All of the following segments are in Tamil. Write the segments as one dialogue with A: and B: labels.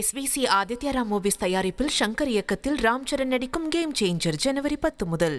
A: SVC ஆதித்யா ராம் மூவிஸ் தயாரிப்பில் ஷங்கர் இயக்கத்தில் ராம் சரண் நடிக்கும் கேம் சேஞ்சர் ஜனவரி 10 முதல்.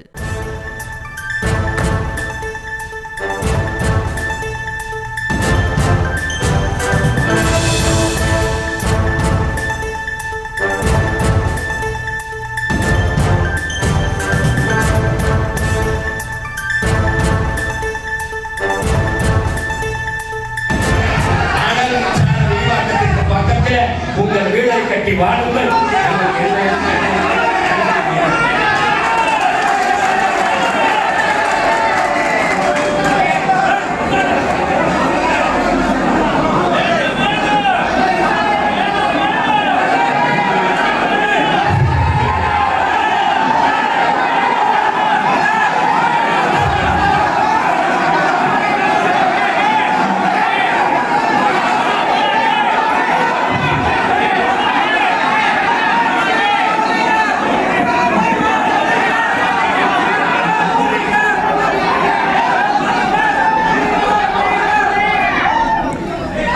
B: உங்கள் வீடை கட்டி வாழுங்கள்.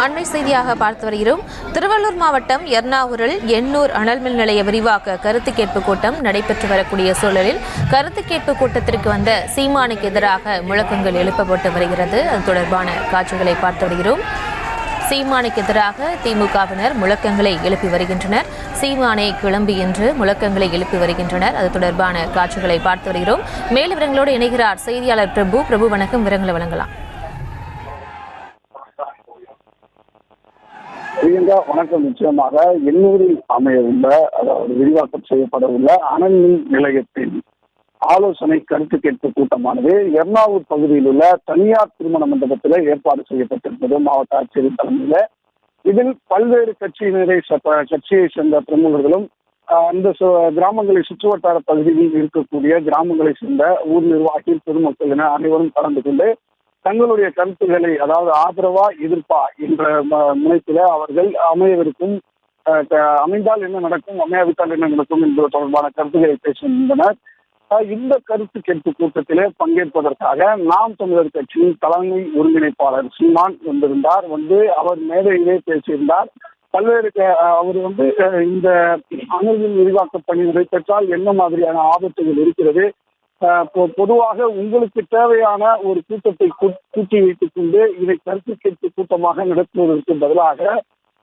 C: அண்மை செய்தியாக பார்த்து வருகிறோம். திருவள்ளூர் மாவட்டம் எர்ணாவூரில் எண்ணூர் அனல் மின் நிலைய விரிவாக்க கருத்து கேட்பு கூட்டம் நடைபெற்று வரக்கூடிய சூழலில் கருத்து கேட்பு கூட்டத்திற்கு வந்த சீமானுக்கு எதிராக முழக்கங்கள் எழுப்பப்பட்டு வருகிறது. அது தொடர்பான காட்சிகளை பார்த்து வருகிறோம். சீமானுக்கு எதிராக திமுகவினர் முழக்கங்களை எழுப்பி வருகின்றனர். சீமானை கிளம்பி என்று முழக்கங்களை எழுப்பி வருகின்றனர். அது தொடர்பான காட்சிகளை பார்த்து வருகிறோம். மேலும் விவரங்களோடு இணைகிறார் செய்தியாளர் பிரபு. வணக்கம், விவரங்களை வழங்கலாம்.
D: வணக்கம். நிச்சயமாக எண்ணூரில் அமையவுள்ள, அதாவது விரிவாக்கம் செய்யப்பட உள்ள அனல் மின் நிலையத்தின் ஆலோசனை கருத்து கேட்பு கூட்டமானது எர்ணாவூர் பகுதியில் உள்ள தனியார் திருமண மண்டபத்தில் ஏற்பாடு செய்யப்பட்டிருந்தது மாவட்ட ஆட்சியர் தலைமையில. இதில் பல்வேறு கட்சியை சேர்ந்த பிரமுகர்களும் அந்த கிராமங்களை சுற்றுவட்டார பகுதியில் இருக்கக்கூடிய கிராமங்களை சேர்ந்த ஊர் நிர்வாகிகள், பொதுமக்கள் என அனைவரும் கலந்து கொண்டு தங்களுடைய கருத்துக்களை, அதாவது ஆதரவா எதிர்ப்பா என்ற முனைப்பில அவர்கள் அமையவிருக்கும், அமைந்தால் என்ன நடக்கும், அமையாவிட்டால் என்ன நடக்கும் என்பது தொடர்பான கருத்துக்களை பேசுகின்றனர். இந்த கருத்து கேட்பு கூட்டத்திலே பங்கேற்பதற்காக நாம் தமிழர் கட்சியின் தலைமை ஒருங்கிணைப்பாளர் சீமான் வந்திருந்தார். அவர் மேடையிலே பேசியிருந்தார். பல்வேறு அவர் இந்த அணுவின் விரிவாக்க பணி நடைபெற்றால் என்ன மாதிரியான ஆபத்துகள் இருக்கிறது, பொதுவாக உங்களுக்கு தேவையான ஒரு கூட்டத்தை கூட்டி வைத்துக் கொண்டு இதை கருத்து கேட்பு கூட்டமாக நடத்துவதற்கு பதிலாக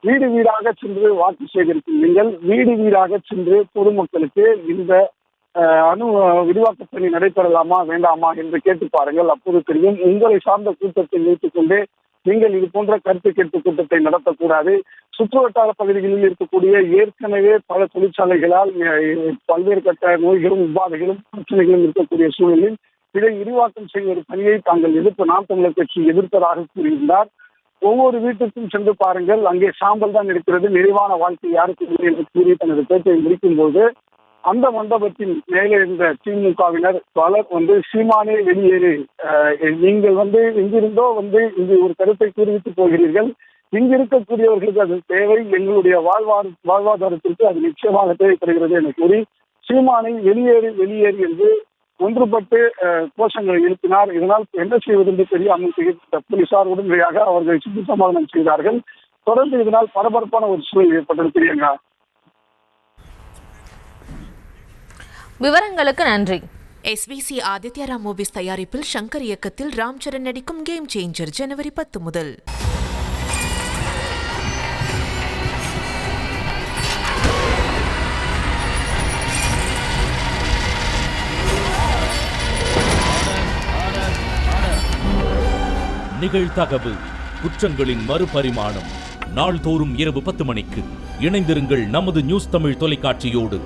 D: வீடு வீடாக சென்று வாக்கு சேகரிக்கும் நீங்கள் வீடு வீடாக சென்று பொதுமக்களுக்கு இந்த விரிவாக்க பணி நடைபெறலாமா வேண்டாமா என்று கேட்டு பாருங்கள். அப்போது தெரியும். உங்களை சார்ந்த கூட்டத்தை வைத்துக் கொண்டு நீங்கள் இது போன்ற கருத்து கேட்பு கூட்டத்தை நடத்தக்கூடாது. சுற்றுவட்டார பகுதிகளில் இருக்கக்கூடிய ஏற்கனவே பல தொழிற்சாலைகளால் பல்வேறு கட்ட நோய்களும் உபாதைகளும் பிரச்சனைகளும் இருக்கக்கூடிய சூழலில் இதை விரிவாக்கம் செய்யும் பணியை தாங்கள் நாம் தமிழர் கட்சி எதிர்ப்பதாக கூறியிருந்தார். ஒவ்வொரு வீட்டுக்கும் சென்று பாருங்கள், அங்கே சாம்பல் தான் இருக்கிறது, நிறைவான வாழ்க்கை யாருக்கு இல்லை என்று கூறி தனது பேச்சை முடிக்கும் போது அந்த மண்டபத்தில் மேலே இருந்த திமுகவினர் பலர் சீமானே வெளியேறு, நீங்கள் எங்கிருந்தோ இங்கு ஒரு கருத்தை கூறிவிட்டு போகிறீர்கள், இங்கு இருக்கக்கூடியவர்களுக்கு அது தேவை, எங்களுடைய வாழ்வாதாரத்திற்கு அது நிச்சயமாக தேவைப்படுகிறது என கூறி சீமானை வெளியேறு வெளியேறு என்று ஒன்றுபட்டு கோஷங்களை எழுப்பினார். இதனால் என்ன செய்வது என்று தெரியாமல் போலீசார் உடனடியாக அவர்களை சுற்றி சமாதானம் செய்தார்கள். தொடர்ந்து இதனால் பரபரப்பான ஒரு சூழல் ஏற்பட்டது. தெரியுங்க.
C: விவரங்களுக்கு நன்றி.
A: SVC ஆதித்யா ராம் மூவிஸ் தயாரிப்பில் ஷங்கர் இயக்கத்தில் ராம் சரண் நடிக்கும் கேம் சேஞ்சர் ஜனவரி 10 முதல்.
E: நிகழ்தகவு குற்றங்களின் மறுபரிமாணம் நாள்தோறும் இரவு 10 மணிக்கு இணைந்திருங்கள் நமது நியூஸ் தமிழ் தொலைக்காட்சியோடு.